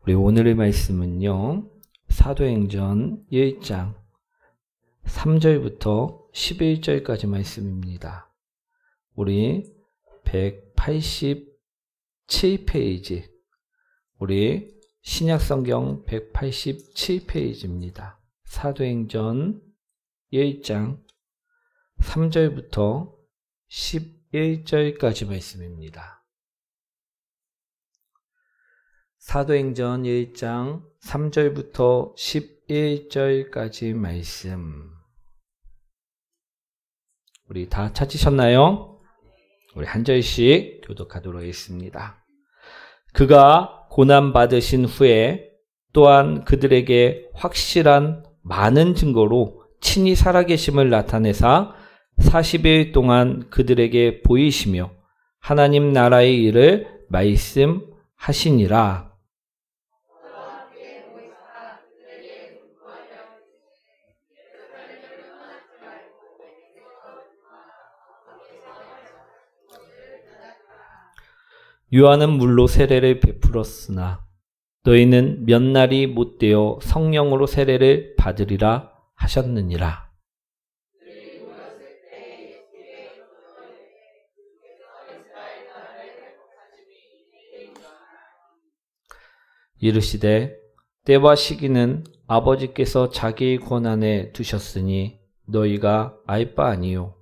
우리 오늘의 말씀은요, 사도행전 1장 3절부터 11절까지 말씀입니다. 우리 187페이지, 우리 신약성경 187페이지입니다. 사도행전 1장 3절부터 11절까지 말씀입니다. 사도행전 1장 3절부터 11절까지 말씀. 우리 다 찾으셨나요? 우리 한 절씩 교독하도록 하겠습니다. 그가 고난받으신 후에 또한 그들에게 확실한 많은 증거로 친히 살아계심을 나타내사 40일 동안 그들에게 보이시며 하나님 나라의 일을 말씀하시니라. 요한은 물로 세례를 베풀었으나 너희는 몇 날이 못되어 성령으로 세례를 받으리라 하셨느니라. 이르시되 때와 시기는 아버지께서 자기의 권한에 두셨으니 너희가 알 바 아니요.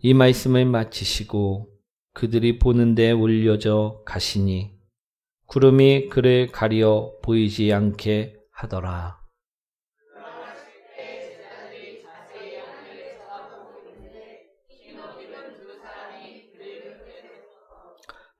이 말씀을 마치시고 그들이 보는데 올려져 가시니 구름이 그를 가려 보이지 않게 하더라.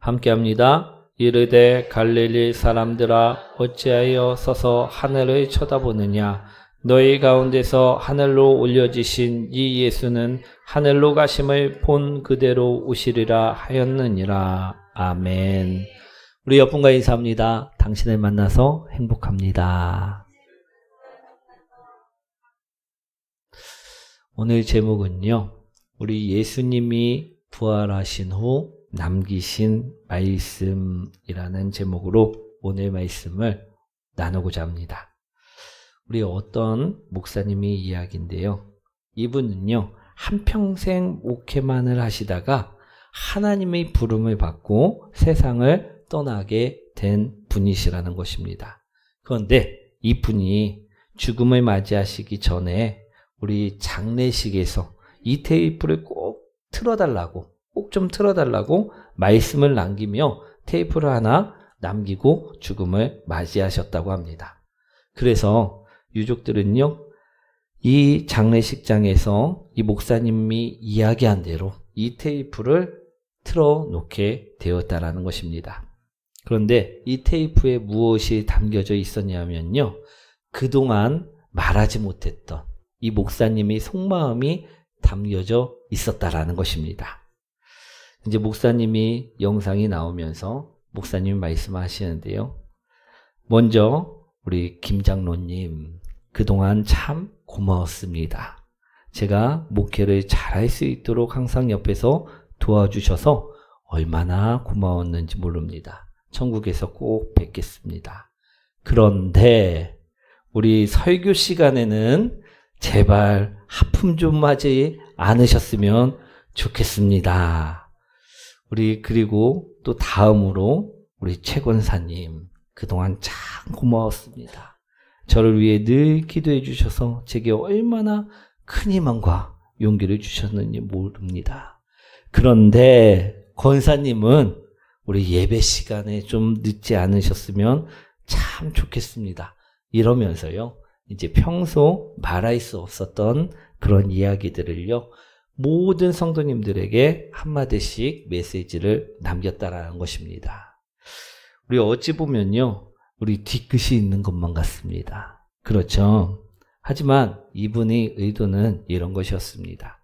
함께합니다. 이르되 갈릴리 사람들아 어찌하여 서서 하늘을 쳐다보느냐. 너희 가운데서 하늘로 올려지신 이 예수는 하늘로 가심을 본 그대로 오시리라 하였느니라. 아멘. 우리 옆분과 인사합니다. 당신을 만나서 행복합니다. 오늘 제목은요, 우리 예수님이 부활하신 후 남기신 말씀이라는 제목으로 오늘 말씀을 나누고자 합니다. 우리 어떤 목사님이 이야기인데요. 이분은요, 한평생 목회만을 하시다가 하나님의 부름을 받고 세상을 떠나게 된 분이시라는 것입니다. 그런데 이분이 죽음을 맞이하시기 전에 우리 장례식에서 이 테이프를 꼭 좀 틀어달라고 말씀을 남기며 테이프를 하나 남기고 죽음을 맞이하셨다고 합니다. 그래서 유족들은요, 이 장례식장에서 이 목사님이 이야기한 대로 이 테이프를 틀어놓게 되었다라는 것입니다. 그런데 이 테이프에 무엇이 담겨져 있었냐면요, 그동안 말하지 못했던 이 목사님의 속마음이 담겨져 있었다라는 것입니다. 이제 목사님이 영상이 나오면서 목사님이 말씀하시는데요. 먼저 우리 김 장로님, 그동안 참 고마웠습니다. 제가 목회를 잘할 수 있도록 항상 옆에서 도와주셔서 얼마나 고마웠는지 모릅니다. 천국에서 꼭 뵙겠습니다. 그런데 우리 설교 시간에는 제발 하품 좀 하지 않으셨으면 좋겠습니다. 그리고 또 다음으로 우리 최 권사님, 그동안 참 고마웠습니다. 저를 위해 늘 기도해 주셔서 제게 얼마나 큰 희망과 용기를 주셨는지 모릅니다. 그런데 권사님은 우리 예배 시간에 좀 늦지 않으셨으면 참 좋겠습니다. 이러면서요, 이제 평소 말할 수 없었던 그런 이야기들을요, 모든 성도님들에게 한마디씩 메시지를 남겼다라는 것입니다. 우리 어찌 보면요, 우리 뒤끝이 있는 것만 같습니다. 그렇죠? 하지만 이분의 의도는 이런 것이었습니다.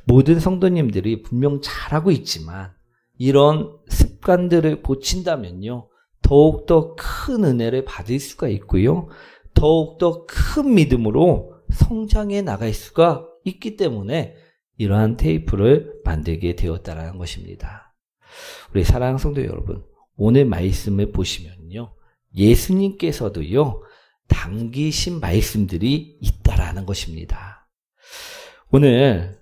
모든 성도님들이 분명 잘하고 있지만 이런 습관들을 고친다면요, 더욱더 큰 은혜를 받을 수가 있고요, 더욱더 큰 믿음으로 성장해 나갈 수가 있기 때문에 이러한 테이프를 만들게 되었다는 것입니다. 우리 사랑하는 성도 여러분, 오늘 말씀을 보시면요, 예수님께서도요, 남기신 말씀들이 있다라는 것입니다. 오늘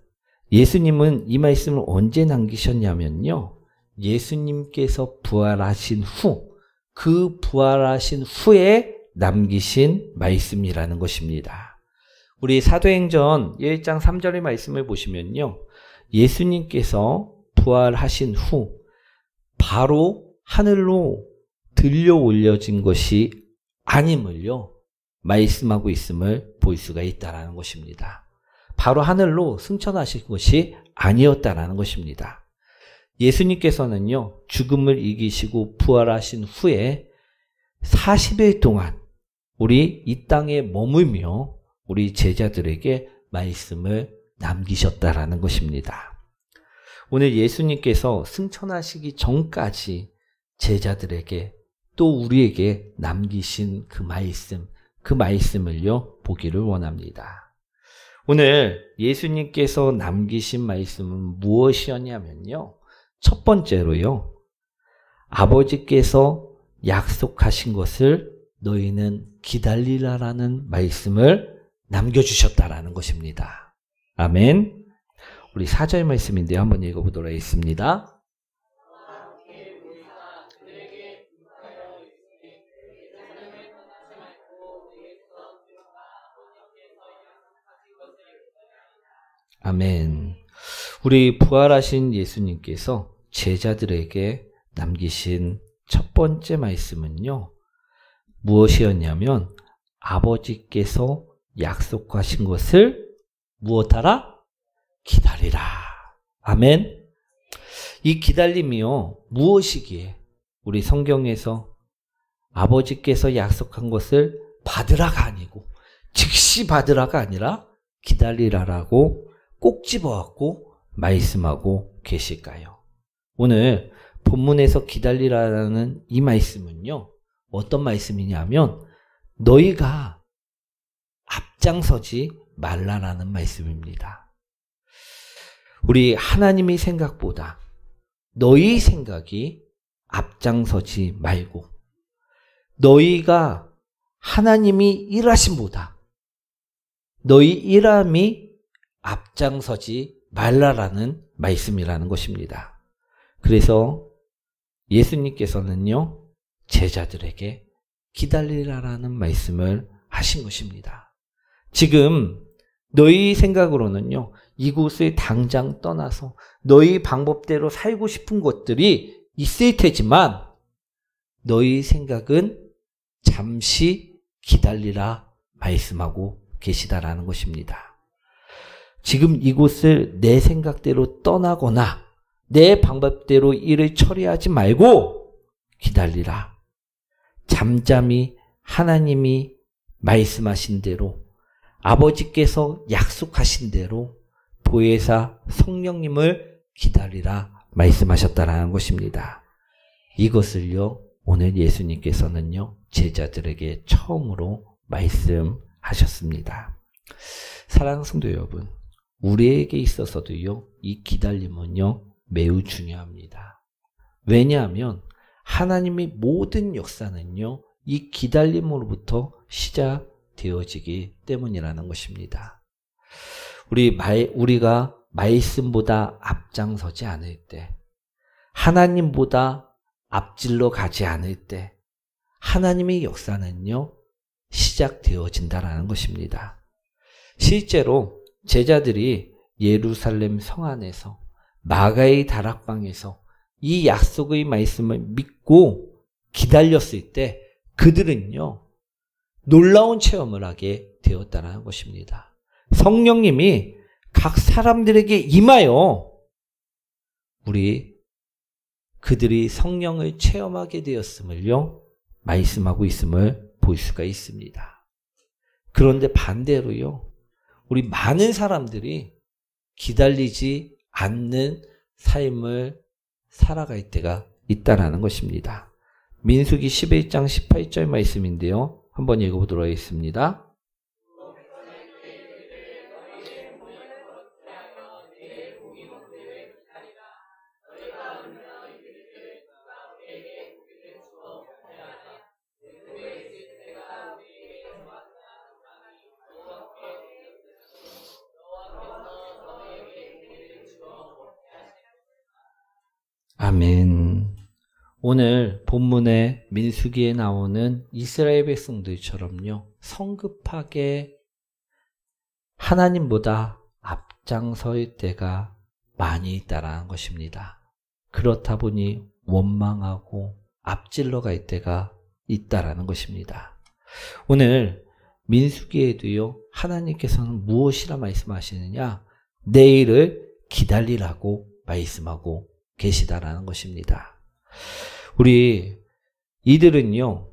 예수님은 이 말씀을 언제 남기셨냐면요, 예수님께서 부활하신 후, 그 부활하신 후에 남기신 말씀이라는 것입니다. 우리 사도행전 1장 3절의 말씀을 보시면요, 예수님께서 부활하신 후 바로 하늘로 들려 올려진 것이 아님을요, 말씀하고 있음을 볼 수가 있다는 것입니다. 바로 하늘로 승천하신 것이 아니었다는 것입니다. 예수님께서는요, 죽음을 이기시고 부활하신 후에 40일 동안 우리 이 땅에 머물며 우리 제자들에게 말씀을 남기셨다라는 것입니다. 오늘 예수님께서 승천하시기 전까지 제자들에게 또 우리에게 남기신 그 말씀을요, 보기를 원합니다. 오늘 예수님께서 남기신 말씀은 무엇이었냐면요, 첫 번째로요, 아버지께서 약속하신 것을 너희는 기다리라라는 말씀을 남겨주셨다라는 것입니다. 아멘. 우리 4절 말씀인데요, 한번 읽어보도록 하겠습니다. 아멘. 우리 부활하신 예수님께서 제자들에게 남기신 첫 번째 말씀은요, 무엇이었냐면 아버지께서 약속하신 것을 무엇하라? 기다리라. 아멘. 이 기다림이요, 무엇이기에 우리 성경에서 아버지께서 약속한 것을 받으라가 아니고 즉시 받으라가 아니라 기다리라라고 꼭 집어갖고 말씀하고 계실까요? 오늘 본문에서 기다리라는 이 말씀은요, 어떤 말씀이냐면 너희가 앞장서지 말라라는 말씀입니다. 우리 하나님의 생각보다 너희 생각이 앞장서지 말고 너희가 하나님이 일하심보다 너희 일함이 앞장서지 말라라는 말씀이라는 것입니다. 그래서 예수님께서는요, 제자들에게 기다리라라는 말씀을 하신 것입니다. 지금 너희 생각으로는요, 이곳을 당장 떠나서 너희 방법대로 살고 싶은 것들이 있을 테지만 너희 생각은 잠시 기다리라 말씀하고 계시다라는 것입니다. 지금 이곳을 내 생각대로 떠나거나 내 방법대로 일을 처리하지 말고 기다리라. 잠잠히 하나님이 말씀하신 대로 아버지께서 약속하신 대로 보혜사 성령님을 기다리라 말씀하셨다라는 것입니다. 이것을요, 오늘 예수님께서는요, 제자들에게 처음으로 말씀하셨습니다. 사랑하는 성도 여러분, 우리에게 있어서도요, 이 기다림은요, 매우 중요합니다. 왜냐하면 하나님의 모든 역사는요, 이 기다림으로부터 시작되어지기 때문이라는 것입니다. 우리가 말씀보다 앞장서지 않을 때, 하나님보다 앞질러 가지 않을 때, 하나님의 역사는요, 시작되어진다라는 것입니다. 실제로 제자들이 예루살렘 성 안에서 마가의 다락방에서 이 약속의 말씀을 믿고 기다렸을 때 그들은요, 놀라운 체험을 하게 되었다는 것입니다. 성령님이 각 사람들에게 임하여 그들이 성령을 체험하게 되었음을요, 말씀하고 있음을 볼 수가 있습니다. 그런데 반대로요, 우리 많은 사람들이 기다리지 않는 삶을 살아갈 때가 있다라는 것입니다. 민수기 11장 18절 말씀인데요. 한번 읽어보도록 하겠습니다. 아멘. 오늘 본문의 민수기에 나오는 이스라엘 백성들처럼요, 성급하게 하나님보다 앞장서일 때가 많이 있다라는 것입니다. 그렇다 보니 원망하고 앞질러 갈 때가 있다라는 것입니다. 오늘 민수기에도요, 하나님께서는 무엇이라 말씀하시느냐? 내일을 기다리라고 말씀하고 계시다라는 것입니다. 우리 이들은요,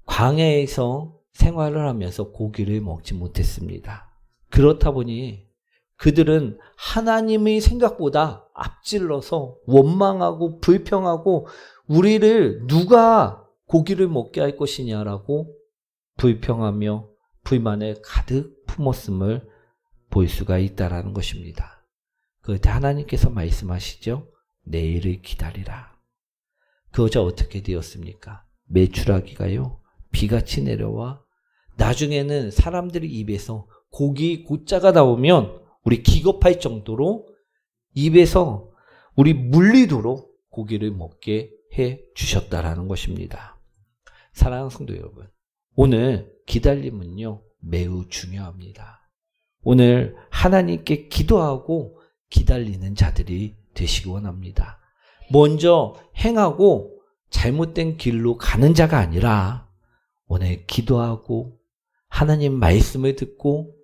광야에서 생활을 하면서 고기를 먹지 못했습니다. 그렇다 보니 그들은 하나님의 생각보다 앞질러서 원망하고 불평하고 우리를 누가 고기를 먹게 할 것이냐라고 불평하며 불만을 가득 품었음을 볼 수가 있다라는 것입니다. 그때 하나님께서 말씀하시죠. 내일을 기다리라. 그러자 어떻게 되었습니까? 메추라기가요, 비같이 내려와 나중에는 사람들의 입에서 고기 고자가 나오면 우리 기겁할 정도로 입에서 우리 물리도록 고기를 먹게 해 주셨다라는 것입니다. 사랑하는 성도 여러분, 오늘 기다림은요, 매우 중요합니다. 오늘 하나님께 기도하고 기다리는 자들이 되시기 원합니다. 먼저 행하고 잘못된 길로 가는 자가 아니라 오늘 기도하고 하나님 말씀을 듣고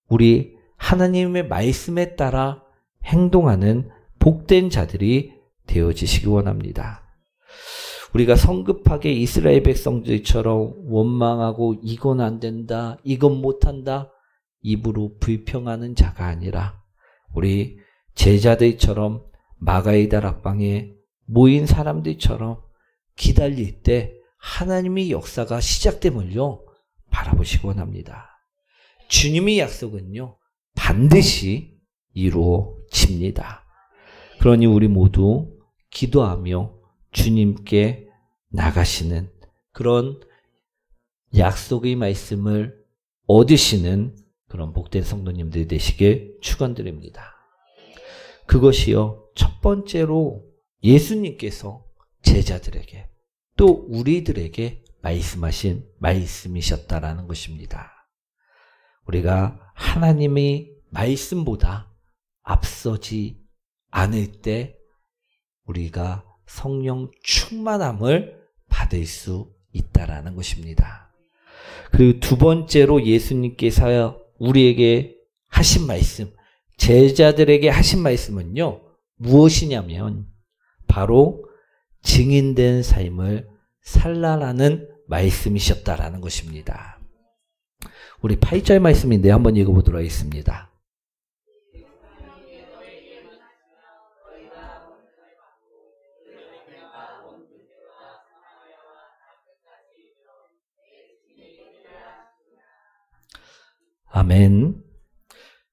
우리 하나님의 말씀에 따라 행동하는 복된 자들이 되어지시기 원합니다. 우리가 성급하게 이스라엘 백성들처럼 원망하고 이건 안 된다, 이건 못한다, 입으로 불평하는 자가 아니라 우리 제자들처럼 마가의 다락방에 모인 사람들처럼 기다릴 때 하나님의 역사가 시작됨을요, 바라보시기 원합니다. 주님의 약속은요, 반드시 이루어집니다. 그러니 우리 모두 기도하며 주님께 나가시는 그런 약속의 말씀을 얻으시는 그런 복된 성도님들 되시길 축원드립니다. 그것이요, 첫 번째로 예수님께서 제자들에게 또 우리들에게 말씀하신 말씀이셨다라는 것입니다. 우리가 하나님의 말씀보다 앞서지 않을 때 우리가 성령 충만함을 받을 수 있다라는 것입니다. 그리고 두 번째로 예수님께서 우리에게 하신 말씀, 제자들에게 하신 말씀은요, 무엇이냐면 바로 증인된 삶을 살라라는 말씀이셨다라는 것입니다. 우리 8절 말씀인데 한번 읽어보도록 하겠습니다. 아멘.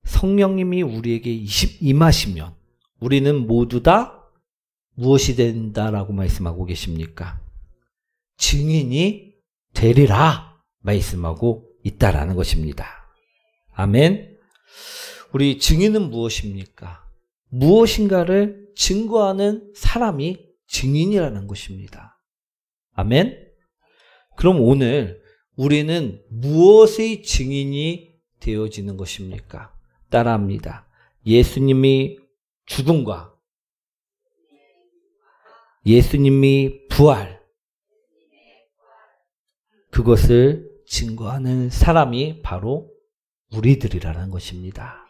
성령님이 우리에게 임하시면 우리는 모두 다 무엇이 된다라고 말씀하고 계십니까? 증인이 되리라 말씀하고 있다라는 것입니다. 아멘. 우리 증인은 무엇입니까? 무엇인가를 증거하는 사람이 증인이라는 것입니다. 아멘. 그럼 오늘 우리는 무엇의 증인이 되어지는 것입니까? 따라합니다. 예수님이 죽음과 예수님이 부활, 그것을 증거하는 사람이 바로 우리들이라는 것입니다.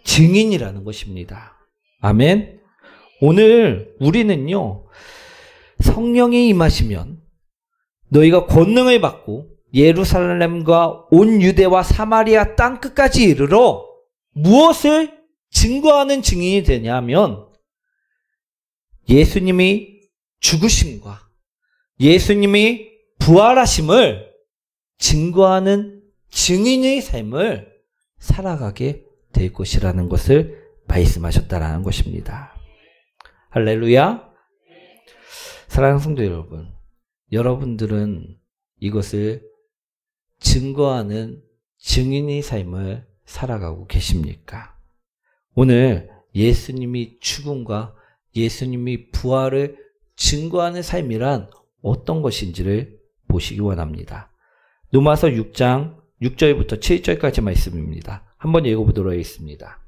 증인이라는 것입니다. 아멘. 오늘 우리는요, 성령이 임하시면 너희가 권능을 받고 예루살렘과 온 유대와 사마리아 땅끝까지 이르러 무엇을 증거하는 증인이 되냐면 예수님이 죽으심과 예수님이 부활하심을 증거하는 증인의 삶을 살아가게 될 것이라는 것을 말씀하셨다라는 것입니다. 할렐루야. 사랑하는 성도 여러분, 여러분들은 이것을 증거하는 증인의 삶을 살아가고 계십니까? 오늘 예수님이 죽음과 예수님이 부활을 증거하는 삶이란 어떤 것인지를 보시기 원합니다. 로마서 6장 6절부터 7절까지 말씀입니다. 한번 읽어보도록 하겠습니다.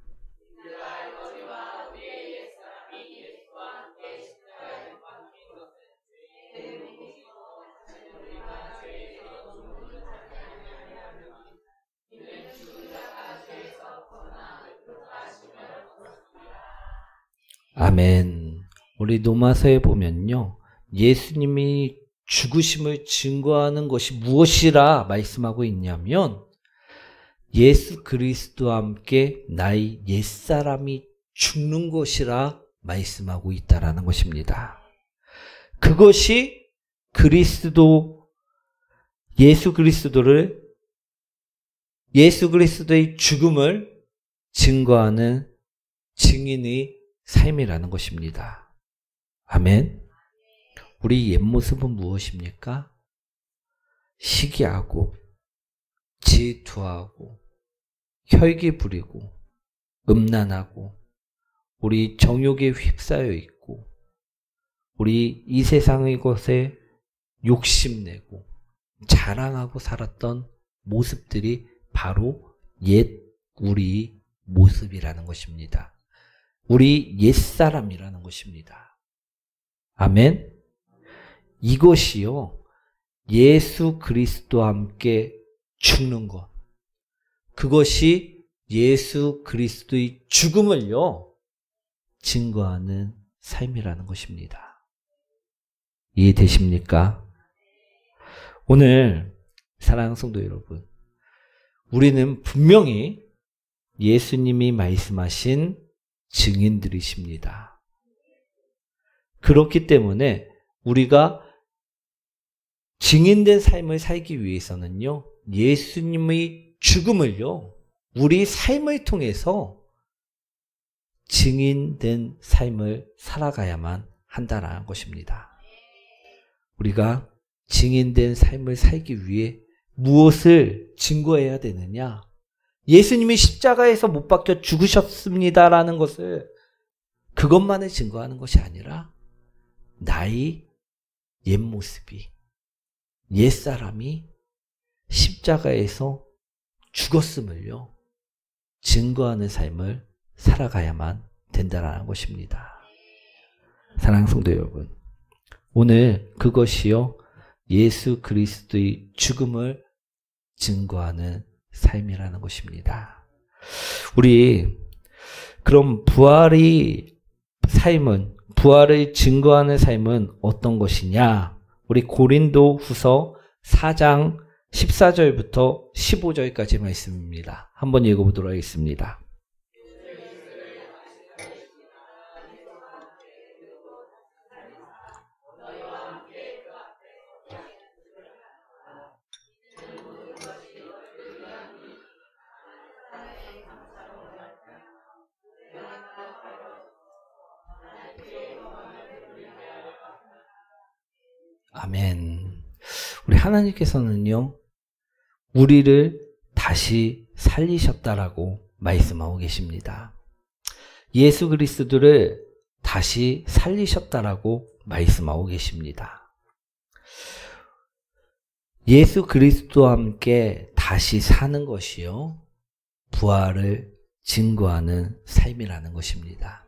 아멘. 우리 로마서에 보면요, 예수님이 죽으심을 증거하는 것이 무엇이라 말씀하고 있냐면 예수 그리스도와 함께 나의 옛사람이 죽는 것이라 말씀하고 있다라는 것입니다. 그것이 예수 그리스도의 죽음을 증거하는 증인의 삶이라는 것입니다. 아멘. 우리 옛 모습은 무엇입니까? 시기하고 질투하고 혈기 부리고 음란하고 우리 정욕에 휩싸여 있고 우리 이 세상의 것에 욕심내고 자랑하고 살았던 모습들이 바로 옛 우리 모습이라는 것입니다. 우리 옛사람이라는 것입니다. 아멘. 이것이요, 예수 그리스도와 함께 죽는 것, 그것이 예수 그리스도의 죽음을요 증거하는 삶이라는 것입니다. 이해되십니까? 오늘 사랑하는 성도 여러분, 우리는 분명히 예수님이 말씀하신 증인들이십니다. 그렇기 때문에 우리가 증인된 삶을 살기 위해서는요, 예수님의 죽음을요, 우리 삶을 통해서 증인된 삶을 살아가야만 한다는 것입니다. 우리가 증인된 삶을 살기 위해 무엇을 증거해야 되느냐? 예수님이 십자가에서 못 박혀 죽으셨습니다라는 것을, 그것만을 증거하는 것이 아니라 나의 옛 모습이, 옛 사람이 십자가에서 죽었음을요 증거하는 삶을 살아가야만 된다는 것입니다. 사랑하는 성도 여러분, 오늘 그것이요 예수 그리스도의 죽음을 증거하는 삶이라는 것입니다. 우리 그럼 부활을 증거하는 삶은 어떤 것이냐? 우리 고린도 후서 4장 14절부터 15절까지 말씀입니다. 한번 읽어보도록 하겠습니다. 아멘. 우리 하나님께서는요, 우리를 다시 살리셨다라고 말씀하고 계십니다. 예수 그리스도를 다시 살리셨다라고 말씀하고 계십니다. 예수 그리스도와 함께 다시 사는 것이요, 부활을 증거하는 삶이라는 것입니다.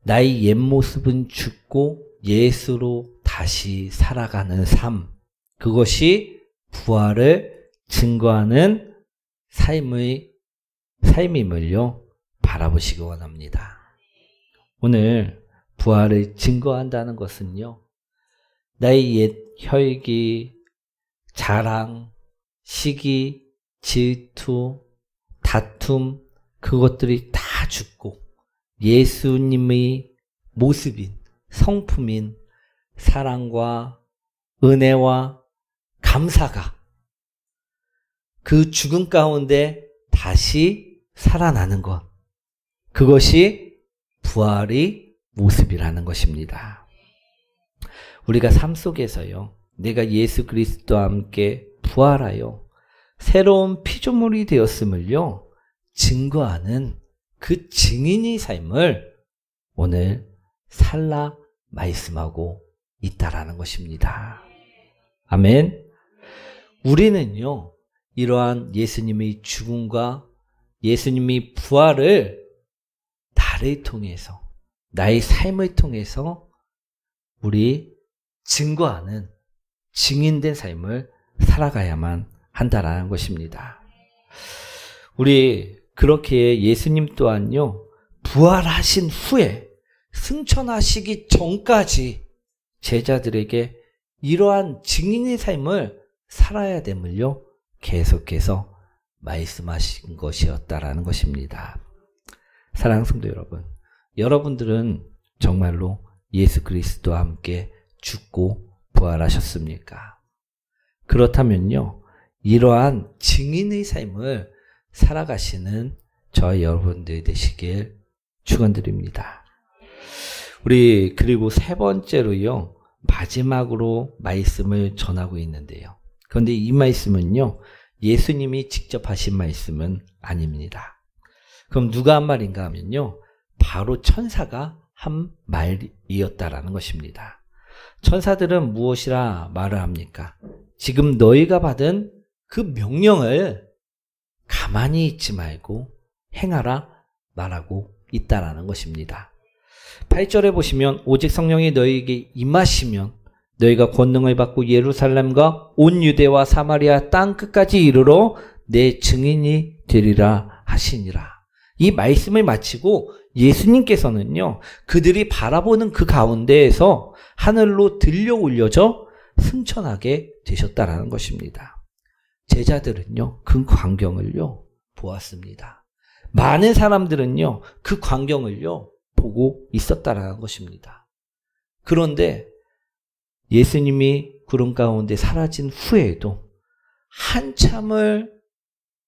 나의 옛 모습은 죽고 예수로 다시 살아가는 삶, 그것이 부활을 증거하는 삶임을요 바라보시기 원합니다. 오늘 부활을 증거한다는 것은요, 나의 옛 혈기, 자랑, 시기, 질투, 다툼, 그것들이 다 죽고 예수님의 모습인, 성품인 사랑과 은혜와 감사가 그 죽음 가운데 다시 살아나는 것. 그것이 부활의 모습이라는 것입니다. 우리가 삶 속에서요, 내가 예수 그리스도와 함께 부활하여 새로운 피조물이 되었음을요, 증거하는 그 증인의 삶을 오늘 살라 말씀하고 있다라는 것입니다. 아멘. 우리는요, 이러한 예수님의 죽음과 예수님의 부활을 나를 통해서, 나의 삶을 통해서 우리 증거하는 증인된 삶을 살아가야만 한다라는 것입니다. 우리 그렇게 예수님 또한요, 부활하신 후에 승천하시기 전까지 제자들에게 이러한 증인의 삶을 살아야 됨을요, 계속해서 말씀하신 것이었다라는 것입니다. 사랑하는 성도 여러분, 여러분들은 정말로 예수 그리스도와 함께 죽고 부활하셨습니까? 그렇다면요, 이러한 증인의 삶을 살아가시는 저와 여러분들이 되시길 축원드립니다. 우리 그리고 세 번째로요, 마지막으로 말씀을 전하고 있는데요. 그런데 이 말씀은요, 예수님이 직접 하신 말씀은 아닙니다. 그럼 누가 한 말인가 하면요, 바로 천사가 한 말이었다라는 것입니다. 천사들은 무엇이라 말을 합니까? 지금 너희가 받은 그 명령을 가만히 있지 말고 행하라 말하고 있다라는 것입니다. 8절에 보시면 오직 성령이 너희에게 임하시면 너희가 권능을 받고 예루살렘과 온 유대와 사마리아 땅 끝까지 이르러 내 증인이 되리라 하시니라. 이 말씀을 마치고 예수님께서는요, 그들이 바라보는 그 가운데에서 하늘로 들려 올려져 승천하게 되셨다라는 것입니다. 제자들은요, 그 광경을요, 보았습니다. 많은 사람들은요, 그 광경을요, 보고 있었다라는 것입니다. 그런데 예수님이 구름 가운데 사라진 후에도 한참을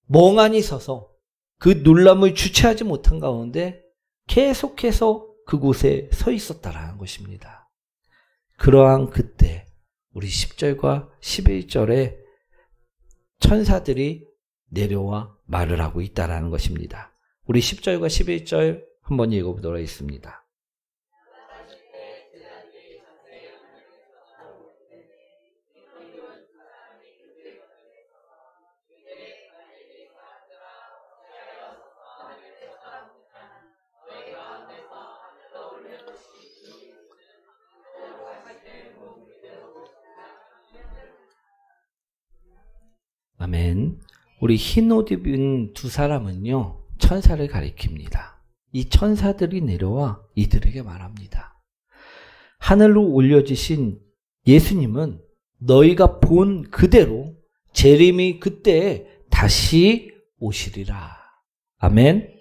멍하니 서서 그 놀람을 주체하지 못한 가운데 계속해서 그곳에 서 있었다라는 것입니다. 그러한 그때 우리 10절과 11절에 천사들이 내려와 말을 하고 있다라는 것입니다. 우리 10절과 11절 한번 읽어보도록 하겠습니다. 아멘. 우리 흰 옷 입은 두 사람은요, 천사를 가리킵니다. 이 천사들이 내려와 이들에게 말합니다. 하늘로 올려지신 예수님은 너희가 본 그대로 재림이 그때 다시 오시리라. 아멘.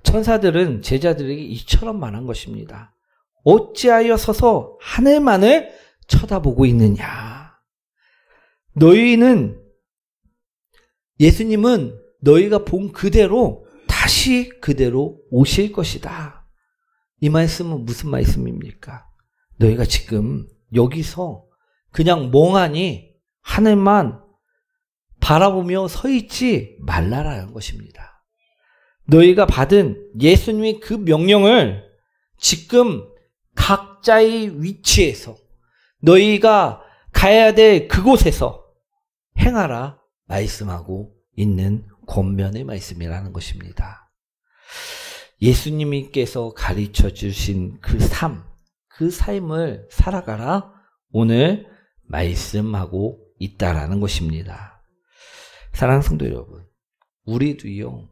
천사들은 제자들에게 이처럼 말한 것입니다. 어찌하여 서서 하늘만을 쳐다보고 있느냐. 예수님은 너희가 본 그대로 다시 그대로 오실 것이다. 이 말씀은 무슨 말씀입니까? 너희가 지금 여기서 그냥 멍하니 하늘만 바라보며 서 있지 말라라는 것입니다. 너희가 받은 예수님의 그 명령을 지금 각자의 위치에서 너희가 가야 될 그곳에서 행하라 말씀하고 있는 권면의 말씀이라는 것입니다. 예수님께서 가르쳐 주신 그 삶을 살아가라 오늘 말씀하고 있다라는 것입니다. 사랑하는 성도 여러분, 우리도요,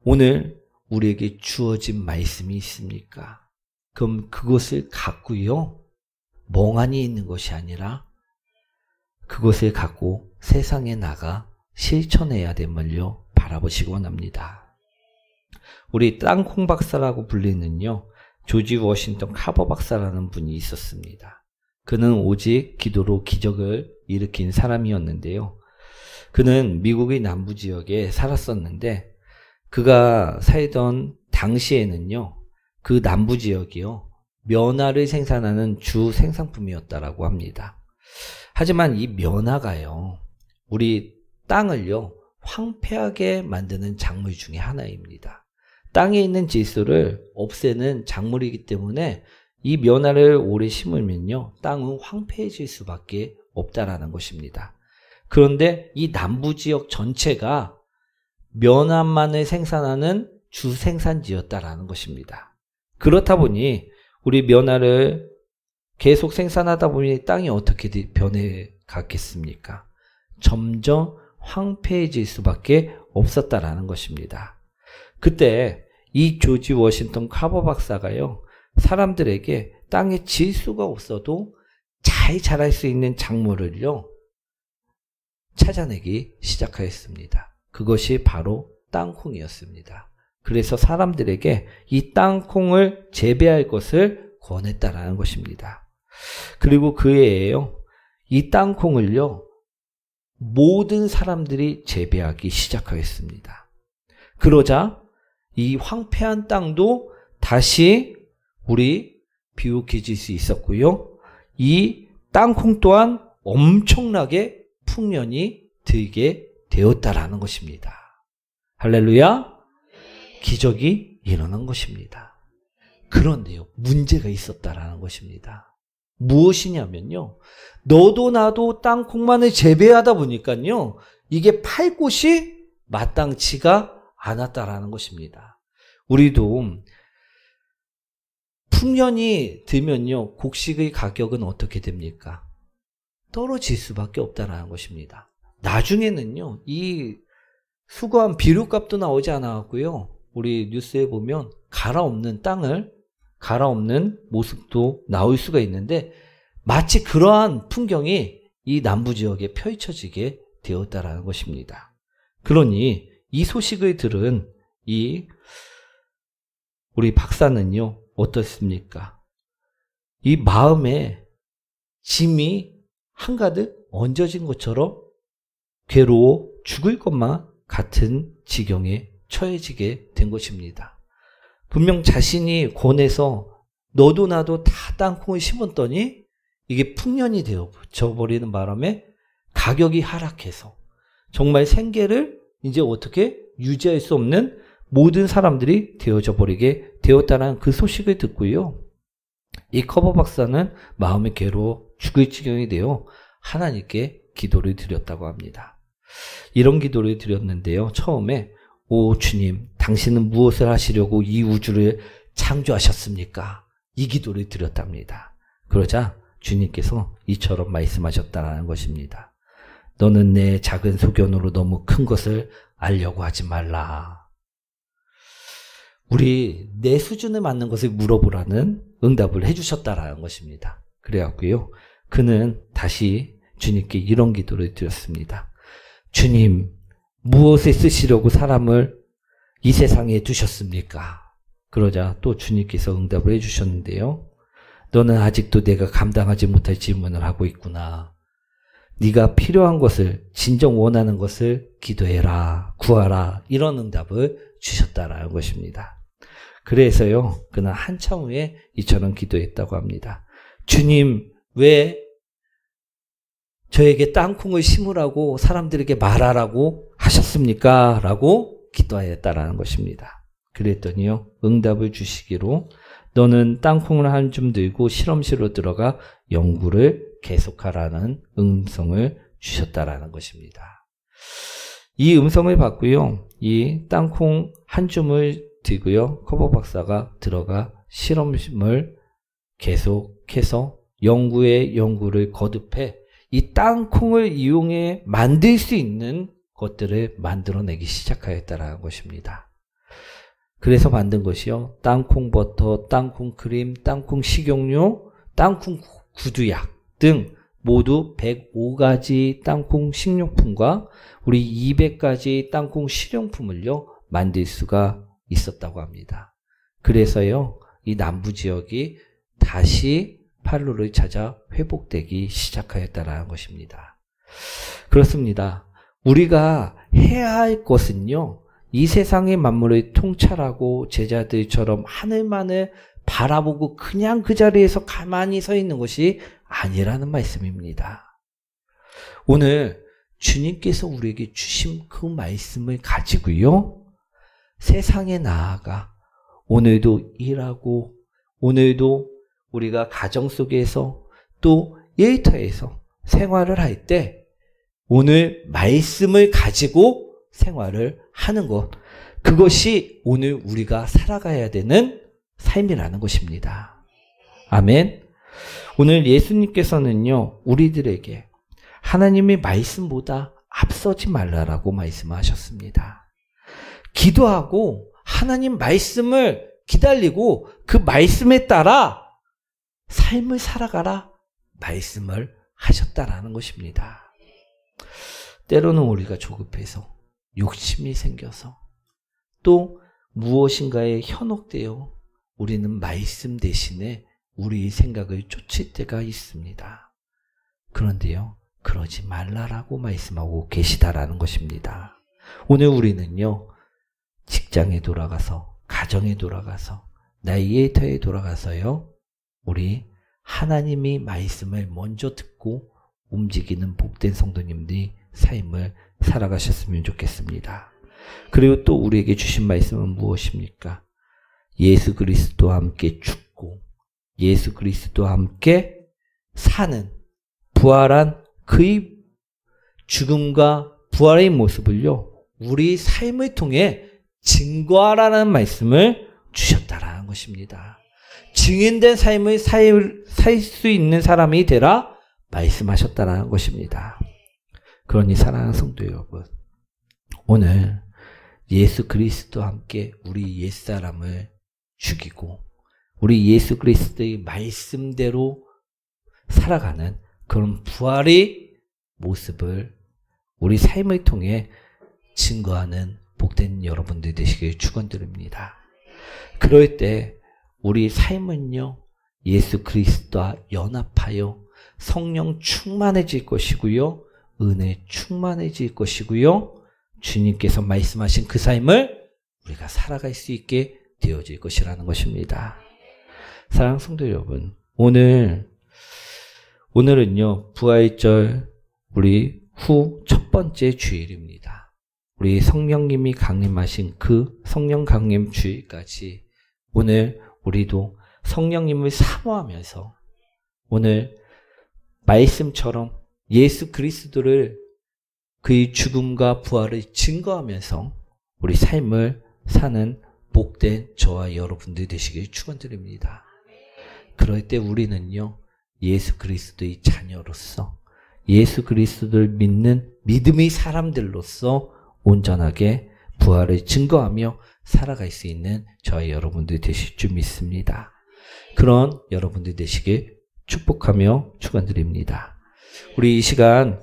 오늘 우리에게 주어진 말씀이 있습니까? 그럼 그것을 갖고요, 멍하니 있는 것이 아니라 그것을 갖고 세상에 나가 실천해야 됨을요, 바라보시기 원합니다. 우리 땅콩 박사라고 불리는요, 조지 워싱턴 카버 박사라는 분이 있었습니다. 그는 오직 기도로 기적을 일으킨 사람이었는데요. 그는 미국의 남부 지역에 살았었는데 그가 살던 당시에는요. 그 남부 지역이요. 면화를 생산하는 주 생산품이었다라고 합니다. 하지만 이 면화가요. 우리 땅을요. 황폐하게 만드는 작물 중에 하나입니다. 땅에 있는 질소를 없애는 작물이기 때문에 이 면화를 오래 심으면요. 땅은 황폐해질 수밖에 없다라는 것입니다. 그런데 이 남부 지역 전체가 면화만을 생산하는 주 생산지였다라는 것입니다. 그렇다 보니 우리 면화를 계속 생산하다 보니 땅이 어떻게 변해 갔겠습니까? 점점 황폐해질 수밖에 없었다라는 것입니다. 그때 이 조지 워싱턴 카버 박사가요. 사람들에게 땅에 질소가 없어도 잘 자랄 수 있는 작물을요. 찾아내기 시작하였습니다. 그것이 바로 땅콩이었습니다. 그래서 사람들에게 이 땅콩을 재배할 것을 권했다라는 것입니다. 그리고 그 해에요. 이 땅콩을요. 모든 사람들이 재배하기 시작하였습니다. 그러자 이 황폐한 땅도 다시 비옥해질 수 있었고요. 이 땅콩 또한 엄청나게 풍년이 들게 되었다라는 것입니다. 할렐루야! 기적이 일어난 것입니다. 그런데요, 문제가 있었다라는 것입니다. 무엇이냐면요, 너도 나도 땅콩만을 재배하다 보니까요, 이게 팔 곳이 마땅치가 않았다라는 것입니다. 우리도 풍년이 들면요, 곡식의 가격은 어떻게 됩니까? 떨어질 수밖에 없다라는 것입니다. 나중에는요, 이 수거한 비료값도 나오지 않았고요. 우리 뉴스에 보면 갈아엎는 모습도 나올 수가 있는데 마치 그러한 풍경이 이 남부 지역에 펼쳐지게 되었다라는 것입니다. 그러니 이 소식을 들은 우리 박사는요, 어떻습니까? 이 마음에 짐이 한가득 얹어진 것처럼 괴로워 죽을 것만 같은 지경에 처해지게 된 것입니다. 분명 자신이 권해서 너도 나도 다 땅콩을 심었더니 이게 풍년이 되어버리는 바람에 가격이 하락해서 정말 생계를 이제 어떻게 유지할 수 없는 모든 사람들이 되어져 버리게 되었다는 그 소식을 듣고요. 이 커버 박사는 마음이 괴로워 죽을 지경이 되어 하나님께 기도를 드렸다고 합니다. 이런 기도를 드렸는데요. 처음에 오 주님, 당신은 무엇을 하시려고 이 우주를 창조하셨습니까? 이 기도를 드렸답니다. 그러자 주님께서 이처럼 말씀하셨다는 것입니다. 너는 내 작은 소견으로 너무 큰 것을 알려고 하지 말라. 우리 내 수준에 맞는 것을 물어보라는 응답을 해주셨다라는 것입니다. 그래갖고요. 그는 다시 주님께 이런 기도를 드렸습니다. 주님, 무엇에 쓰시려고 사람을 이 세상에 두셨습니까? 그러자 또 주님께서 응답을 해주셨는데요. 너는 아직도 내가 감당하지 못할 질문을 하고 있구나. 네가 필요한 것을, 진정 원하는 것을 기도해라, 구하라, 이런 응답을 주셨다라는 것입니다. 그래서요, 그는 한참 후에 이처럼 기도했다고 합니다. 주님, 왜 저에게 땅콩을 심으라고 사람들에게 말하라고 하셨습니까? 라고 기도하였다라는 것입니다. 그랬더니요, 응답을 주시기로 너는 땅콩을 한 줌 들고 실험실로 들어가 연구를 계속하라는 음성을 주셨다라는 것입니다. 이 음성을 받고요, 이 땅콩 한 줌을 들고요, 커버 박사가 들어가 실험을 계속해서 연구를 거듭해 이 땅콩을 이용해 만들 수 있는 것들을 만들어내기 시작하였다는 것입니다. 그래서 만든 것이요, 땅콩 버터, 땅콩 크림, 땅콩 식용유, 땅콩 구두약 등 모두 105가지 땅콩 식료품과 우리 200가지 땅콩 실용품을요 만들 수가 있었다고 합니다. 그래서요, 이 남부 지역이 다시 팔로를 찾아 회복되기 시작하였다는 것입니다. 그렇습니다. 우리가 해야 할 것은요, 이 세상의 만물을 통찰하고 제자들처럼 하늘만을 바라보고 그냥 그 자리에서 가만히 서 있는 것이 아니라는 말씀입니다. 오늘 주님께서 우리에게 주신 그 말씀을 가지고요, 세상에 나아가 오늘도 일하고 오늘도 우리가 가정 속에서 또 일터에서 생활을 할 때 오늘 말씀을 가지고 생활을 하는 것, 그것이 오늘 우리가 살아가야 되는 삶이라는 것입니다. 아멘. 오늘 예수님께서는요, 우리들에게 하나님의 말씀보다 앞서지 말라라고 말씀하셨습니다. 기도하고 하나님 말씀을 기다리고 그 말씀에 따라 삶을 살아가라 말씀을 하셨다라는 것입니다. 때로는 우리가 조급해서 욕심이 생겨서 또 무엇인가에 현혹되어 우리는 말씀 대신에 우리 생각을 쫓을 때가 있습니다. 그런데요, 그러지 말라라고 말씀하고 계시다라는 것입니다. 오늘 우리는요, 직장에 돌아가서, 가정에 돌아가서, 나의 일터에 돌아가서요, 우리 하나님이 말씀을 먼저 듣고 움직이는 복된 성도님들이 삶을 살아가셨으면 좋겠습니다. 그리고 또 우리에게 주신 말씀은 무엇입니까? 예수 그리스도와 함께 죽고 예수 그리스도와 함께 사는 부활한 그의 죽음과 부활의 모습을요, 우리 삶을 통해 증거하라는 말씀을 주셨다라는 것입니다. 증인된 삶을 살 수 있는 사람이 되라 말씀하셨다라는 것입니다. 그러니 사랑하는 성도 여러분, 오늘 예수 그리스도와 함께 우리 옛사람을 죽이고 우리 예수 그리스도의 말씀대로 살아가는 그런 부활의 모습을 우리 삶을 통해 증거하는 복된 여러분들 되시길 축원드립니다. 그럴 때 우리 삶은요, 예수 그리스도와 연합하여 성령 충만해질 것이고요, 은혜 충만해질 것이고요, 주님께서 말씀하신 그 삶을 우리가 살아갈 수 있게 되어질 것이라는 것입니다. 사랑하는 성도 여러분, 오늘은요, 부활절 우리 후 첫 번째 주일입니다. 우리 성령님이 강림하신 그 성령 강림 주일까지 오늘 우리도 성령님을 사모하면서 오늘 말씀처럼 예수 그리스도를 그의 죽음과 부활을 증거하면서 우리 삶을 사는 복된 저와 여러분들 되시길 축원드립니다. 그럴 때 우리는요, 예수 그리스도의 자녀로서 예수 그리스도를 믿는 믿음의 사람들로서 온전하게 부활을 증거하며 살아갈 수 있는 저와 여러분들 되실 줄 믿습니다. 그런 여러분들 되시길 축복하며 축원드립니다. 우리 이 시간